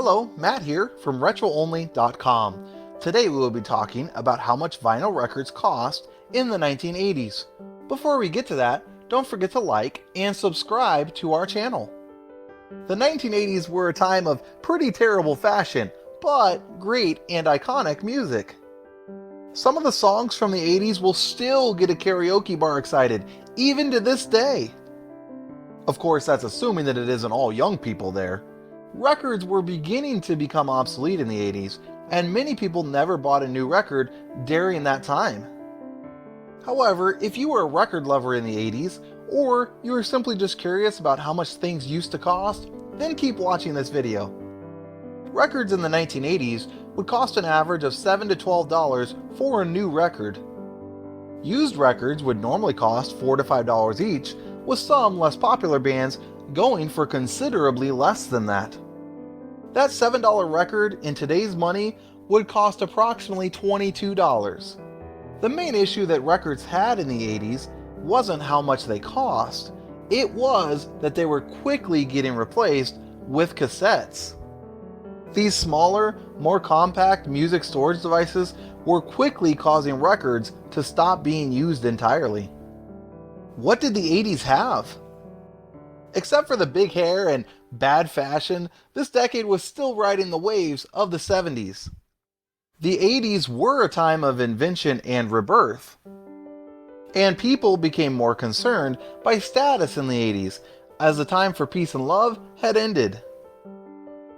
Hello, Matt here from RetroOnly.com. Today we will be talking about how much vinyl records cost in the 1980s. Before we get to that, don't forget to like and subscribe to our channel. The 1980s were a time of pretty terrible fashion, but great and iconic music. Some of the songs from the 80s will still get a karaoke bar excited, even to this day. Of course, that's assuming that it isn't all young people there. Records were beginning to become obsolete in the 80s, and many people never bought a new record during that time. However, if you were a record lover in the 80s, or you were simply just curious about how much things used to cost, then keep watching this video. Records in the 1980s would cost an average of $7 to $12 for a new record. Used records would normally cost $4 to $5 each, with some less popular bands going for considerably less than that. That $7 record in today's money would cost approximately $22. The main issue that records had in the 80s wasn't how much they cost, it was that they were quickly getting replaced with cassettes. These smaller, more compact music storage devices were quickly causing records to stop being used entirely. What did the 80s have? Except for the big hair and bad fashion, this decade was still riding the waves of the 70s. The 80s were a time of invention and rebirth. And people became more concerned by status in the 80s, as the time for peace and love had ended.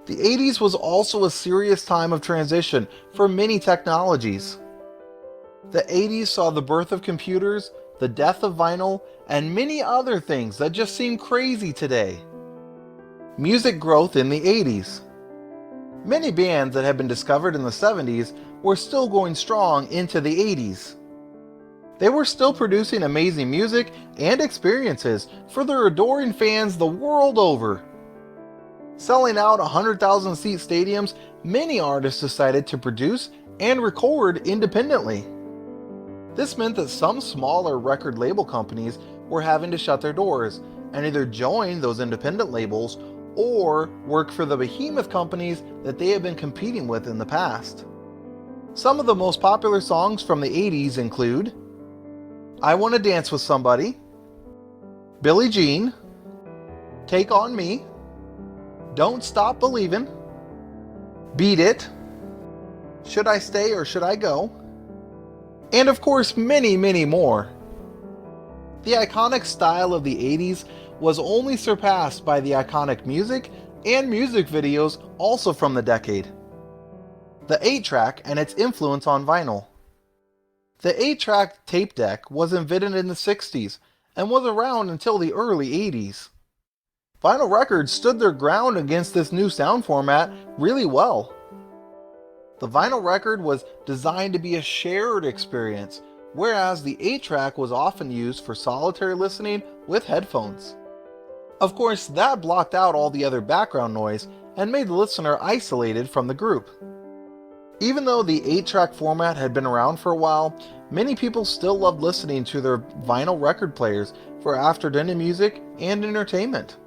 The 80s was also a serious time of transition for many technologies. The 80s saw the birth of computers, the death of vinyl, and many other things that just seem crazy today. Music growth in the 80s. Many bands that had been discovered in the 70s were still going strong into the 80s. They were still producing amazing music and experiences for their adoring fans the world over. Selling out 100,000 seat stadiums, many artists decided to produce and record independently. This meant that some smaller record label companies were having to shut their doors and either join those independent labels or work for the behemoth companies that they had been competing with in the past. Some of the most popular songs from the 80s include I Wanna Dance with Somebody, Billie Jean, Take On Me, Don't Stop Believin', Beat It, Should I Stay or Should I Go, and of course many more. The iconic style of the 80s was only surpassed by the iconic music and music videos also from the decade. The 8-track and its influence on vinyl. The 8-track tape deck was invented in the 60s and was around until the early 80s. Vinyl records stood their ground against this new sound format really well. The vinyl record was designed to be a shared experience, whereas the 8-track was often used for solitary listening with headphones. Of course, that blocked out all the other background noise and made the listener isolated from the group. Even though the 8-track format had been around for a while, many people still loved listening to their vinyl record players for after-dinner music and entertainment.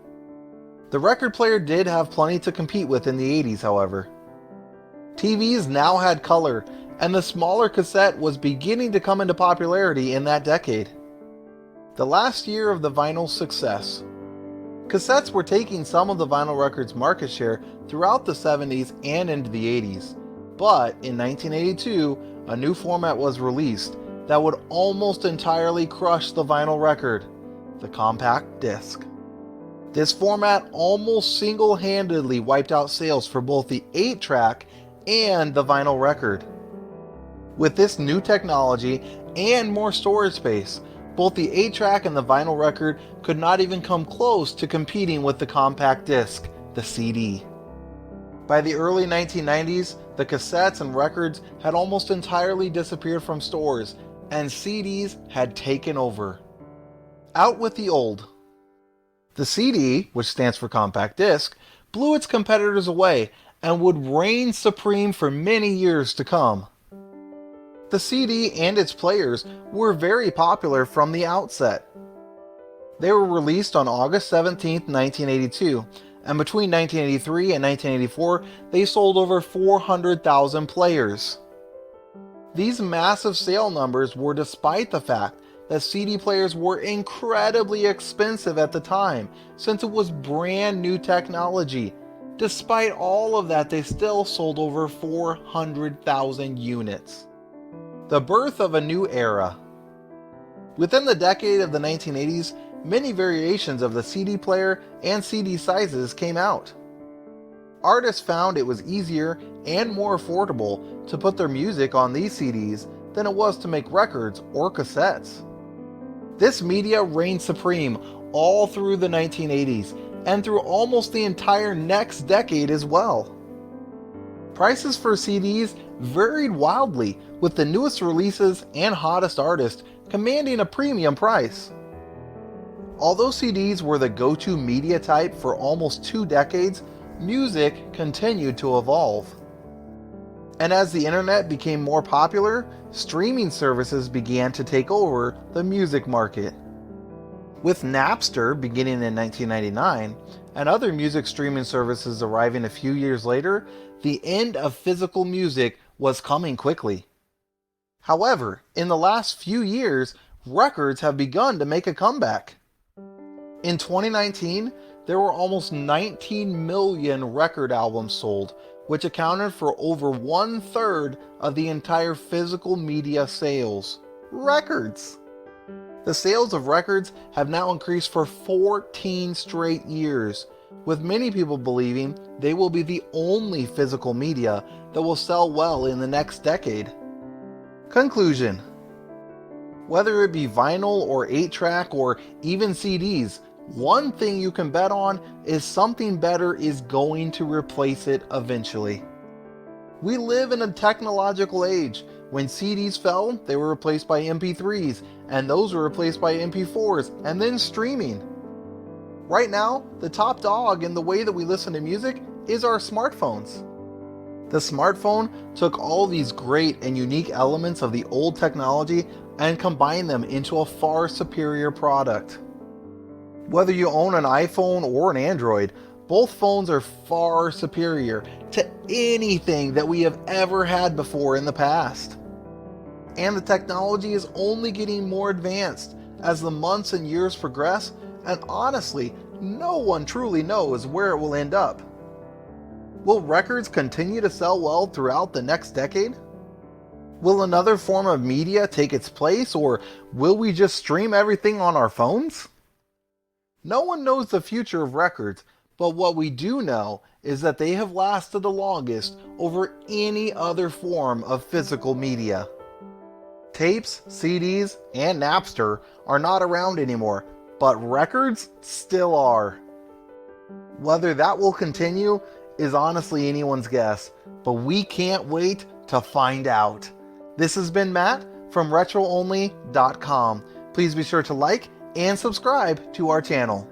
The record player did have plenty to compete with in the 80s, however. TVs now had color, and the smaller cassette was beginning to come into popularity in that decade. The last year of the vinyl's success. Cassettes were taking some of the vinyl record's market share throughout the 70s and into the 80s, but in 1982, a new format was released that would almost entirely crush the vinyl record, the compact disc. This format almost single-handedly wiped out sales for both the 8-track and the vinyl record. With this new technology and more storage space, both the 8-track and the vinyl record could not even come close to competing with the compact disc, the CD. By the early 1990s, the cassettes and records had almost entirely disappeared from stores, and CDs had taken over. Out with the old. The CD, which stands for compact disc, blew its competitors away and would reign supreme for many years to come. The CD and its players were very popular from the outset. They were released on August 17, 1982, and between 1983 and 1984, they sold over 400,000 players. These massive sale numbers were despite the fact that CD players were incredibly expensive at the time, since it was brand new technology. Despite all of that, they still sold over 400,000 units. The birth of a new era. Within the decade of the 1980s, many variations of the CD player and CD sizes came out. Artists found it was easier and more affordable to put their music on these CDs than it was to make records or cassettes. This media reigned supreme all through the 1980s and through almost the entire next decade as well. Prices for CDs varied wildly, with the newest releases and hottest artists commanding a premium price. Although CDs were the go-to media type for almost 2 decades, music continued to evolve. And as the internet became more popular, streaming services began to take over the music market. With Napster beginning in 1999 and other music streaming services arriving a few years later, the end of physical music was coming quickly. However, in the last few years, records have begun to make a comeback. In 2019, there were almost 19 million record albums sold, which accounted for over 1/3 of the entire physical media sales. Records! The sales of records have now increased for 14 straight years, with many people believing they will be the only physical media that will sell well in the next decade. Conclusion. Whether it be vinyl or 8-track or even CDs, one thing you can bet on is something better is going to replace it eventually. We live in a technological age. When CDs fell, they were replaced by MP3s, and those were replaced by MP4s, and then streaming. Right now, the top dog in the way that we listen to music is our smartphones. The smartphone took all these great and unique elements of the old technology and combined them into a far superior product. Whether you own an iPhone or an Android, both phones are far superior to anything that we have ever had before in the past. And the technology is only getting more advanced as the months and years progress, and honestly, no one truly knows where it will end up. Will records continue to sell well throughout the next decade? Will another form of media take its place, or will we just stream everything on our phones? No one knows the future of records, but what we do know is that they have lasted the longest over any other form of physical media. Tapes, CDs, and Napster are not around anymore, but records still are. Whether that will continue is honestly anyone's guess, but we can't wait to find out. This has been Matt from RetroOnly.com. Please be sure to like and subscribe to our channel.